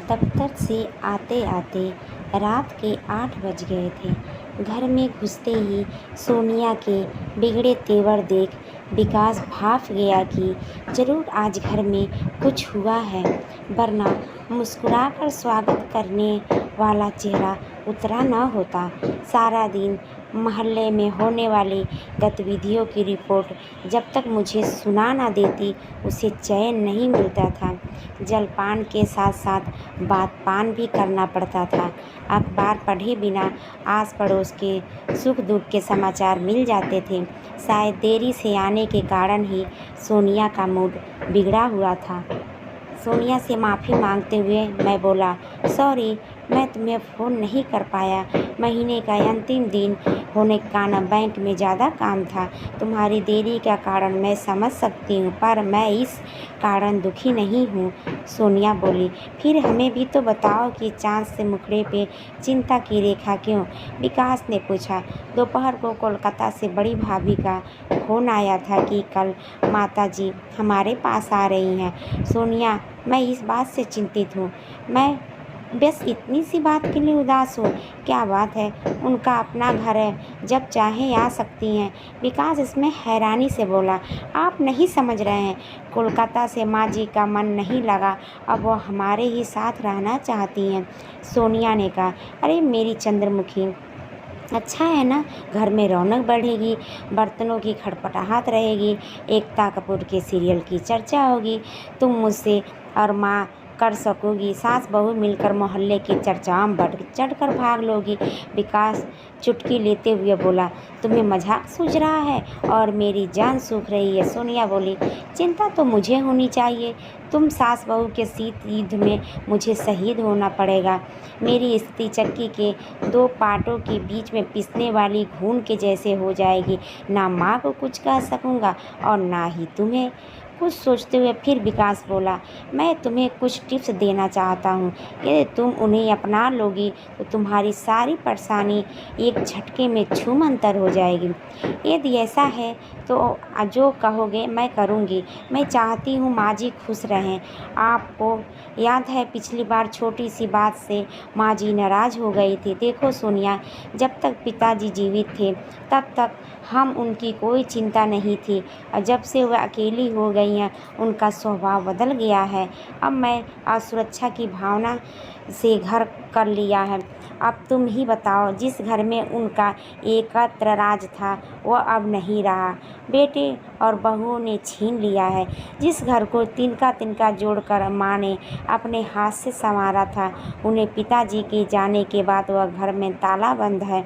दफ्तर से आते आते रात के 8 बज गए थे। घर में घुसते ही सोनिया के बिगड़े तेवर देख विकास भाप गया कि जरूर आज घर में कुछ हुआ है, वरना मुस्कुराकर स्वागत करने वाला चेहरा उतरा न होता। सारा दिन मोहल्ले में होने वाली गतिविधियों की रिपोर्ट जब तक मुझे सुना न देती उसे चैन नहीं मिलता था। जलपान के साथ साथ बातपान भी करना पड़ता था। अखबार पढ़े बिना आस पड़ोस के सुख दुख के समाचार मिल जाते थे। शायद देरी से आने के कारण ही सोनिया का मूड बिगड़ा हुआ था। सोनिया से माफ़ी मांगते हुए मैं बोला, सॉरी, मैं तुम्हें फ़ोन नहीं कर पाया। महीने का अंतिम दिन होने के कारण बैंक में ज़्यादा काम था। तुम्हारी देरी का कारण मैं समझ सकती हूँ, पर मैं इस कारण दुखी नहीं हूँ। सोनिया बोली, फिर हमें भी तो बताओ कि चाँद से मुखड़े पे चिंता की रेखा क्यों? विकास ने पूछा। दोपहर को कोलकाता से बड़ी भाभी का फ़ोन आया था कि कल माताजी हमारे पास आ रही हैं। सोनिया, मैं इस बात से चिंतित हूँ। मैं बस इतनी सी बात के लिए उदास हूँ। क्या बात है, उनका अपना घर है, जब चाहे आ सकती हैं। विकास इसमें हैरानी से बोला, आप नहीं समझ रहे हैं। कोलकाता से माँ जी का मन नहीं लगा, अब वो हमारे ही साथ रहना चाहती हैं। सोनिया ने कहा, अरे मेरी चंद्रमुखी, अच्छा है ना, घर में रौनक बढ़ेगी, बर्तनों की खटपटाहट रहेगी, एकता कपूर के सीरियल की चर्चा होगी, तुम मुझसे और माँ कर सकोगी, सास बहू मिलकर मोहल्ले की चर्चाओं में बढ़ चढ़ कर भाग लोगी। विकास चुटकी लेते हुए बोला, तुम्हें मजाक सूझ रहा है और मेरी जान सूख रही है। सोनिया बोली, चिंता तो मुझे होनी चाहिए। तुम सास बहू के शीत युद्ध में मुझे शहीद होना पड़ेगा। मेरी स्थिति चक्की के 2 पाटों के बीच में पिसने वाली घून के जैसे हो जाएगी। ना माँ को कुछ कह सकूँगा और ना ही तुम्हें। कुछ सोचते हुए फिर विकास बोला, मैं तुम्हें कुछ टिप्स देना चाहता हूँ। यदि तुम उन्हें अपना लोगी तो तुम्हारी सारी परेशानी एक झटके में छूमंतर हो जाएगी। यदि ऐसा है तो जो कहोगे मैं करूँगी। मैं चाहती हूँ माँ जी खुश रहें। आपको याद है पिछली बार छोटी सी बात से माँ जी नाराज़ हो गई थी। देखो सोनिया, जब तक पिताजी जीवित थे तब तक हम उनकी कोई चिंता नहीं थी, और जब से वह अकेली हो गई हैं उनका स्वभाव बदल गया है। अब मैं असुरक्षा की भावना से घर कर लिया है। अब तुम ही बताओ, जिस घर में उनका एकत्र राज था वह अब नहीं रहा, बेटे और बहुओं ने छीन लिया है। जिस घर को तिनका तिनका जोड़कर माँ ने अपने हाथ से संवारा था, उन्हें पिताजी के जाने के बाद वह घर में ताला बंद है।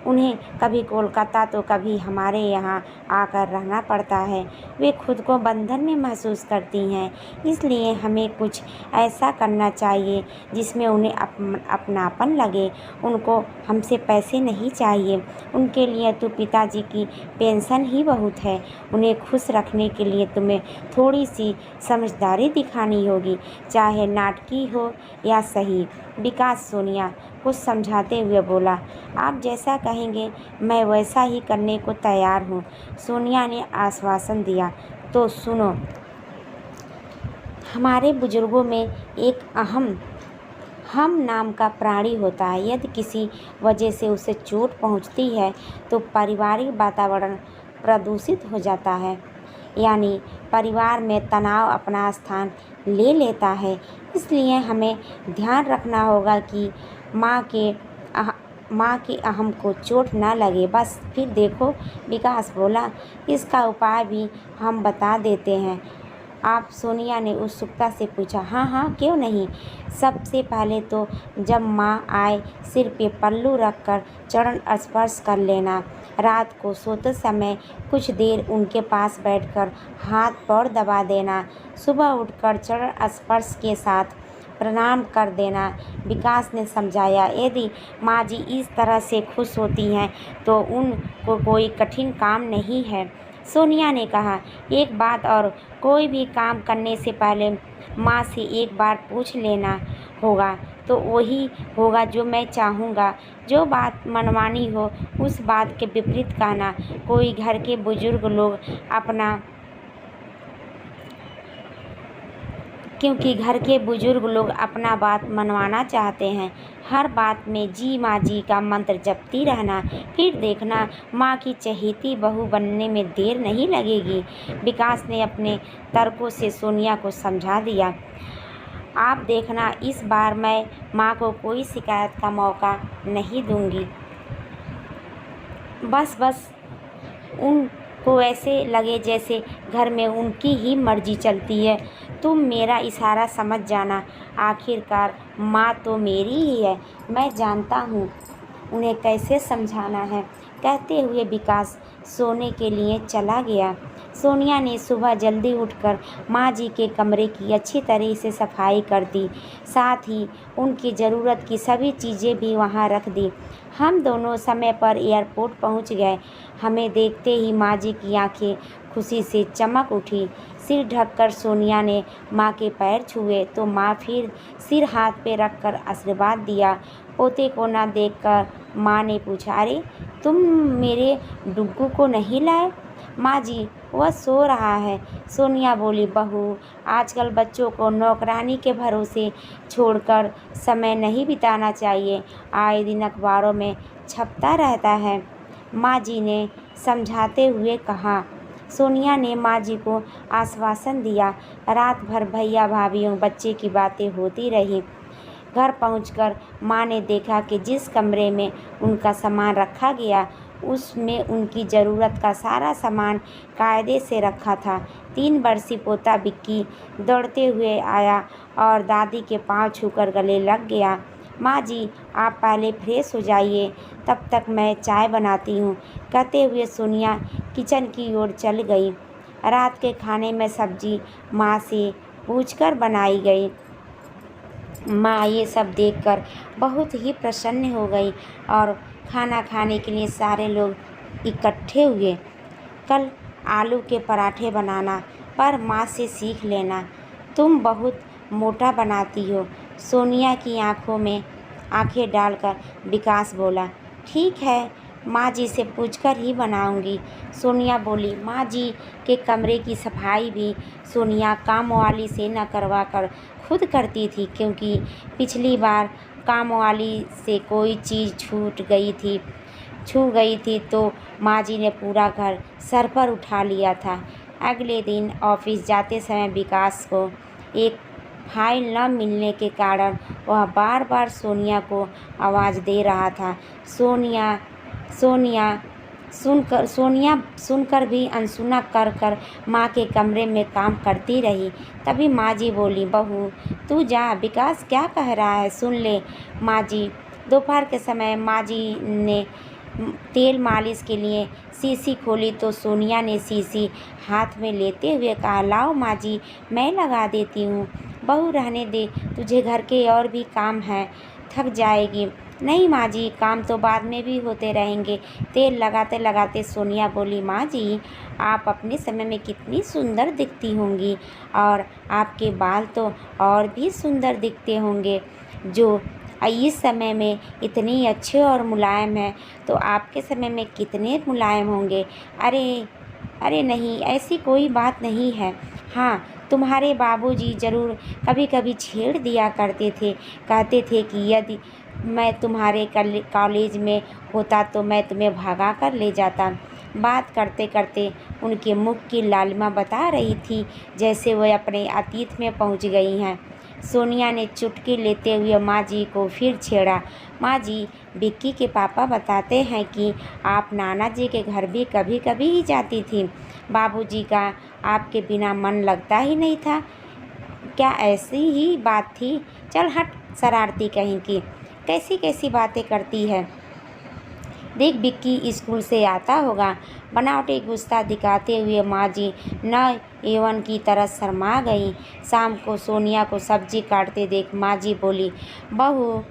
उन्हें कभी कोलकाता तो कभी हमारे यहाँ आकर रहना पड़ता है। वे खुद को बंधन में महसूस करती हैं, इसलिए हमें कुछ ऐसा करना चाहिए जिसमें उन्हें अपनापन लगे। उनको हमसे पैसे नहीं चाहिए, उनके लिए तो पिताजी की पेंशन ही बहुत है। उन्हें खुश रखने के लिए तुम्हें थोड़ी सी समझदारी दिखानी होगी, चाहे नाटकी हो या सही। विकास सोनिया कुछ समझाते हुए बोला, आप जैसा कहेंगे मैं वैसा ही करने को तैयार हूँ। सोनिया ने आश्वासन दिया, तो सुनो, हमारे बुजुर्गों में एक हम नाम का प्राणी होता है। यदि किसी वजह से उसे चोट पहुँचती है तो पारिवारिक वातावरण प्रदूषित हो जाता है, यानी परिवार में तनाव अपना स्थान ले लेता है। इसलिए हमें ध्यान रखना होगा कि माँ के अहम को चोट न लगे। बस फिर देखो, विकास बोला, इसका उपाय भी हम बता देते हैं। आप? सोनिया ने उत्सुकता से पूछा। हाँ हाँ, क्यों नहीं। सबसे पहले तो जब माँ आए सिर पे पल्लू रखकर चरण स्पर्श कर लेना। रात को सोते समय कुछ देर उनके पास बैठकर हाथ पैर दबा देना। सुबह उठकर चरण स्पर्श के साथ प्रणाम कर देना। विकास ने समझाया, यदि माँ जी इस तरह से खुश होती हैं तो उनको कोई कठिन काम नहीं है। सोनिया ने कहा, एक बात और, कोई भी काम करने से पहले माँ से एक बार पूछ लेना होगा, तो वही होगा जो मैं चाहूँगा। जो बात मनमानी हो उस बात के विपरीत कहना। कोई घर के बुजुर्ग लोग अपना क्योंकि घर के बुजुर्ग लोग अपना बात मनवाना चाहते हैं। हर बात में जी माँ जी का मंत्र जपती रहना, फिर देखना माँ की चहेती बहू बनने में देर नहीं लगेगी। विकास ने अपने तर्कों से सोनिया को समझा दिया। आप देखना, इस बार मैं माँ को कोई शिकायत का मौका नहीं दूंगी। बस उनको ऐसे लगे जैसे घर में उनकी ही मर्जी चलती है। तुम मेरा इशारा समझ जाना, आखिरकार माँ तो मेरी ही है। मैं जानता हूँ उन्हें कैसे समझाना है। कहते हुए विकास सोने के लिए चला गया। सोनिया ने सुबह जल्दी उठकर माँ जी के कमरे की अच्छी तरह से सफाई कर दी, साथ ही उनकी ज़रूरत की सभी चीज़ें भी वहाँ रख दी। हम दोनों समय पर एयरपोर्ट पहुँच गए। हमें देखते ही माँ जी की आंखें खुशी से चमक उठी। सिर ढककर सोनिया ने माँ के पैर छुए तो माँ फिर सिर हाथ पे रखकर आशीर्वाद दिया। पोते को न देखकर माँ ने पूछा, अरे तुम मेरे डुग्गू को नहीं लाए? माँ जी, वह सो रहा है। सोनिया बोली, बहू, आजकल बच्चों को नौकरानी के भरोसे छोड़कर समय नहीं बिताना चाहिए। आए दिन अखबारों में छपता रहता है। माँ जी ने समझाते हुए कहा। सोनिया ने माँ जी को आश्वासन दिया। रात भर भैया भाभीयों बच्चे की बातें होती रही। घर पहुंचकर माँ ने देखा कि जिस कमरे में उनका सामान रखा गया उसमें उनकी ज़रूरत का सारा सामान कायदे से रखा था। 3 वर्षीय पोता विक्की दौड़ते हुए आया और दादी के पांव छूकर गले लग गया। माँ जी, आप पहले फ्रेश हो जाइए, तब तक मैं चाय बनाती हूँ। कहते हुए सोनिया किचन की ओर चल गई। रात के खाने में सब्जी माँ से पूछकर बनाई गई। माँ ये सब देखकर बहुत ही प्रसन्न हो गई और खाना खाने के लिए सारे लोग इकट्ठे हुए। कल आलू के पराठे बनाना, पर माँ से सीख लेना, तुम बहुत मोटा बनाती हो। सोनिया की आंखों में आंखें डालकर विकास बोला, ठीक है, माँ जी से पूछकर ही बनाऊंगी। सोनिया बोली। माँ जी के कमरे की सफाई भी सोनिया काम वाली से न करवा कर खुद करती थी, क्योंकि पिछली बार काम वाली से कोई चीज़ छू गई थी तो माँ जी ने पूरा घर सर पर उठा लिया था। अगले दिन ऑफिस जाते समय विकास को एक फाइल न मिलने के कारण वह बार बार सोनिया को आवाज़ दे रहा था। सोनिया सुनकर भी अनसुना कर माँ के कमरे में काम करती रही। तभी माँ जी बोली, बहू तू जा, विकास क्या कह रहा है सुन ले। माँ जी। दोपहर के समय माँ जी ने तेल मालिश के लिए शीशी खोली तो सोनिया ने शीशी हाथ में लेते हुए कहा, लाओ माँ जी, मैं लगा देती हूँ। बहू रहने दे, तुझे घर के और भी काम हैं, थक जाएगी। नहीं माँ जी, काम तो बाद में भी होते रहेंगे। तेल लगाते लगाते सोनिया बोली, माँ जी, आप अपने समय में कितनी सुंदर दिखती होंगी और आपके बाल तो और भी सुंदर दिखते होंगे। जो इस समय में इतनी अच्छे और मुलायम हैं तो आपके समय में कितने मुलायम होंगे। अरे नहीं, ऐसी कोई बात नहीं है। हाँ, तुम्हारे बाबूजी ज़रूर कभी कभी छेड़ दिया करते थे, कहते थे कि यदि मैं तुम्हारे कॉलेज में होता तो मैं तुम्हें भगा कर ले जाता। बात करते करते उनके मुख की लालिमा बता रही थी जैसे वह अपने अतीत में पहुंच गई हैं। सोनिया ने चुटकी लेते हुए माँ जी को फिर छेड़ा। माँ जी, विक्की के पापा बताते हैं कि आप नाना जी के घर भी कभी कभी ही जाती थी। बाबूजी का आपके बिना मन लगता ही नहीं था। क्या ऐसी ही बात थी? चल हट, शरारती कहीं की, कैसी कैसी बातें करती है। देख, विक्की स्कूल से आता होगा। बनावटी गुस्सा दिखाते हुए माँ जी न एवन की तरह शर्मा गई। शाम को सोनिया को सब्जी काटते देख माँ जी बोली, बहू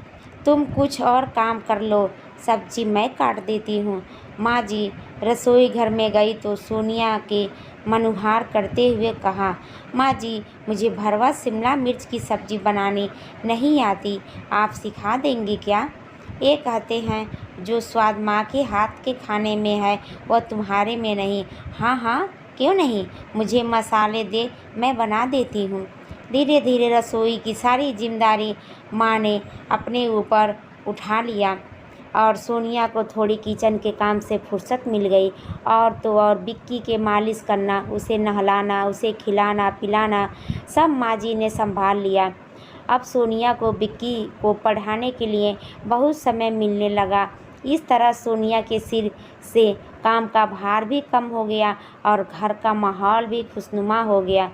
तुम कुछ और काम कर लो, सब्जी मैं काट देती हूँ। माँ जी रसोई घर में गई तो सोनिया के मनुहार करते हुए कहा, माँ जी, मुझे भरवा शिमला मिर्च की सब्ज़ी बनानी नहीं आती, आप सिखा देंगी क्या? ये कहते हैं जो स्वाद माँ के हाथ के खाने में है वह तुम्हारे में नहीं। हाँ हाँ, क्यों नहीं, मुझे मसाले दे, मैं बना देती हूँ। धीरे धीरे रसोई की सारी जिम्मेदारी माँ ने अपने ऊपर उठा लिया और सोनिया को थोड़ी किचन के काम से फुर्सत मिल गई। और तो और बिक्की के मालिश करना, उसे नहलाना, उसे खिलाना पिलाना सब माँ जी ने संभाल लिया। अब सोनिया को बिक्की को पढ़ाने के लिए बहुत समय मिलने लगा। इस तरह सोनिया के सिर से काम का भार भी कम हो गया और घर का माहौल भी खुशनुमा हो गया।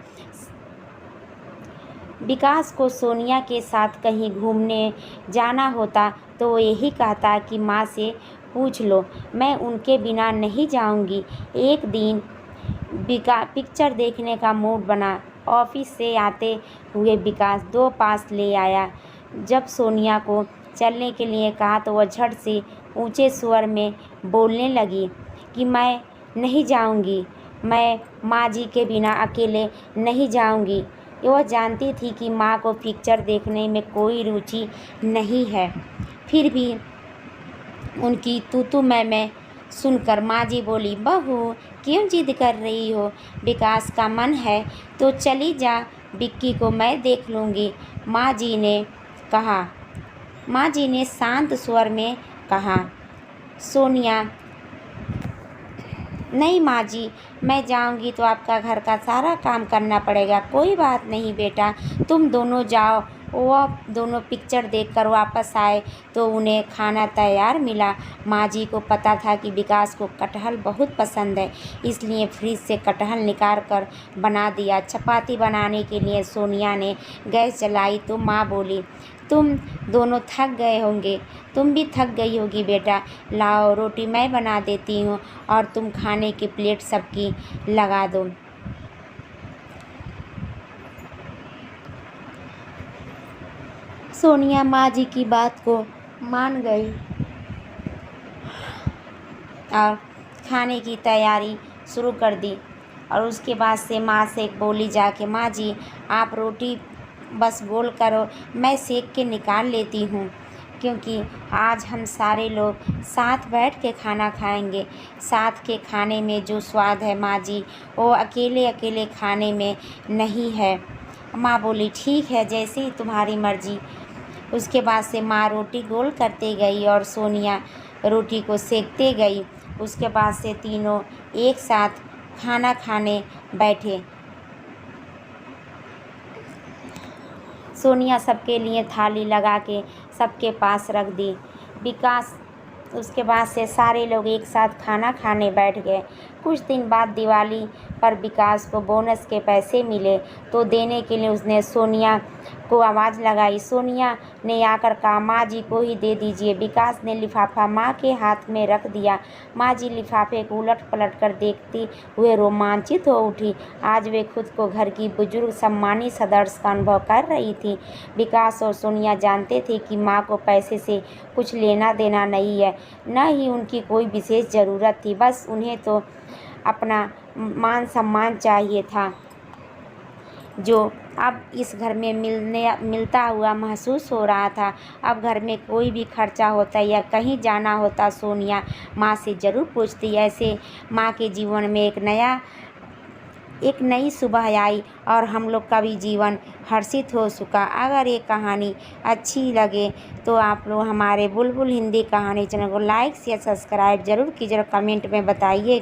विकास को सोनिया के साथ कहीं घूमने जाना होता तो वो यही कहता कि माँ से पूछ लो, मैं उनके बिना नहीं जाऊंगी। एक दिन पिक्चर देखने का मूड बना। ऑफिस से आते हुए विकास 2 पास ले आया। जब सोनिया को चलने के लिए कहा तो वह झट से ऊंचे स्वर में बोलने लगी कि मैं नहीं जाऊंगी, मैं माँ जी के बिना अकेले नहीं जाऊंगी। वह जानती थी कि माँ को पिक्चर देखने में कोई रुचि नहीं है, फिर भी उनकी तू मैं सुनकर माँ जी बोली, बहू क्यों जिद कर रही हो? विकास का मन है तो चली जा, विक्की को मैं देख लूँगी। माँ जी ने शांत स्वर में कहा। सोनिया, नहीं माँ जी, मैं जाऊंगी तो आपका घर का सारा काम करना पड़ेगा। कोई बात नहीं बेटा, तुम दोनों जाओ। वह दोनों पिक्चर देखकर वापस आए तो उन्हें खाना तैयार मिला। माँ जी को पता था कि विकास को कटहल बहुत पसंद है, इसलिए फ्रिज से कटहल निकाल कर बना दिया। चपाती बनाने के लिए सोनिया ने गैस जलाई तो माँ बोली, तुम दोनों थक गए होंगे, तुम भी थक गई होगी बेटा, लाओ रोटी मैं बना देती हूँ और तुम खाने की प्लेट सबकी लगा दो। सोनिया माँ जी की बात को मान गई और खाने की तैयारी शुरू कर दी। और उसके बाद से माँ से बोली जाके, माँ जी आप रोटी बस गोल करो, मैं सेक के निकाल लेती हूँ, क्योंकि आज हम सारे लोग साथ बैठ के खाना खाएंगे। साथ के खाने में जो स्वाद है माँ जी, वो अकेले अकेले खाने में नहीं है। माँ बोली, ठीक है, जैसे ही तुम्हारी मर्जी। उसके बाद से माँ रोटी गोल करते गई और सोनिया रोटी को सेकते गई। उसके बाद से तीनों एक साथ खाना खाने बैठे। सोनिया सबके लिए थाली लगा के सबके पास रख दी। विकास उसके बाद से सारे लोग एक साथ खाना खाने बैठ गए। कुछ दिन बाद दिवाली पर विकास को बोनस के पैसे मिले तो देने के लिए उसने सोनिया को आवाज़ लगाई। सोनिया ने आकर कहा, माँ जी को ही दे दीजिए। विकास ने लिफाफा माँ के हाथ में रख दिया। माँ जी लिफाफे को उलट पलट कर देखती हुए रोमांचित हो उठी। आज वे खुद को घर की बुजुर्ग सम्मानित सदस्य का अनुभव कर रही थी। विकास और सोनिया जानते थे कि माँ को पैसे से कुछ लेना देना नहीं है, न ही उनकी कोई विशेष ज़रूरत थी। बस उन्हें तो अपना मान सम्मान चाहिए था, जो अब इस घर में मिलता हुआ महसूस हो रहा था। अब घर में कोई भी खर्चा होता या कहीं जाना होता, सोनिया माँ से ज़रूर पूछती। ऐसे माँ के जीवन में एक नई सुबह आई और हम लोग का भी जीवन हर्षित हो चुका। अगर ये कहानी अच्छी लगे तो आप लोग हमारे बुलबुल हिंदी कहानी चैनल को लाइक शेयर सब्सक्राइब ज़रूर कीजिए और कमेंट में बताइएगा।